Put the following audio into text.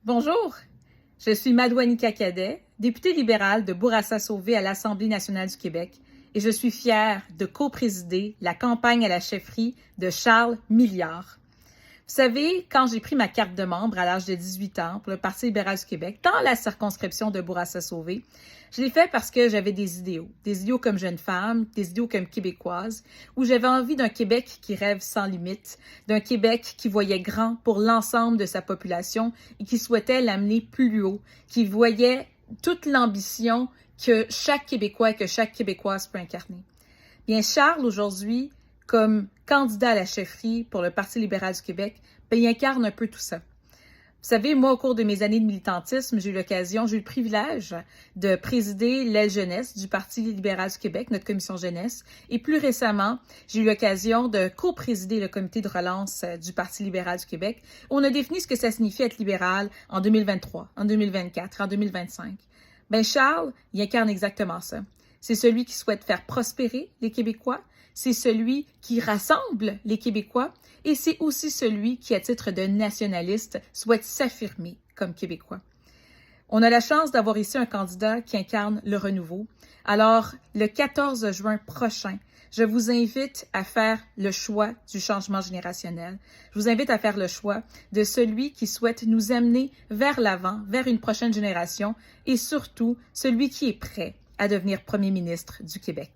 Bonjour, je suis Madouanika Cadet, députée libérale de Bourassa-Sauvé à l'Assemblée nationale du Québec et je suis fière de co-présider la campagne à la chefferie de Charles Milliard. Vous savez, quand j'ai pris ma carte de membre à l'âge de 18 ans pour le Parti libéral du Québec, dans la circonscription de Bourassa-Sauvé, je l'ai fait parce que j'avais des idéaux comme jeune femme, des idéaux comme québécoise, où j'avais envie d'un Québec qui rêve sans limite, d'un Québec qui voyait grand pour l'ensemble de sa population et qui souhaitait l'amener plus haut, qui voyait toute l'ambition que chaque Québécois et que chaque Québécoise peut incarner. Bien, Charles, aujourd'hui, comme candidat à la chefferie pour le Parti libéral du Québec, il incarne un peu tout ça. Vous savez, moi, au cours de mes années de militantisme, j'ai eu le privilège de présider l'aile jeunesse du Parti libéral du Québec, notre commission jeunesse. Et plus récemment, j'ai eu l'occasion de co-présider le comité de relance du Parti libéral du Québec. On a défini ce que ça signifie être libéral en 2023, en 2024, en 2025. Bien, Charles, il incarne exactement ça. C'est celui qui souhaite faire prospérer les Québécois, c'est celui qui rassemble les Québécois et c'est aussi celui qui, à titre de nationaliste, souhaite s'affirmer comme Québécois. On a la chance d'avoir ici un candidat qui incarne le renouveau. Alors, le 14 juin prochain, je vous invite à faire le choix du changement générationnel. Je vous invite à faire le choix de celui qui souhaite nous amener vers l'avant, vers une prochaine génération et surtout celui qui est prêt à devenir premier ministre du Québec.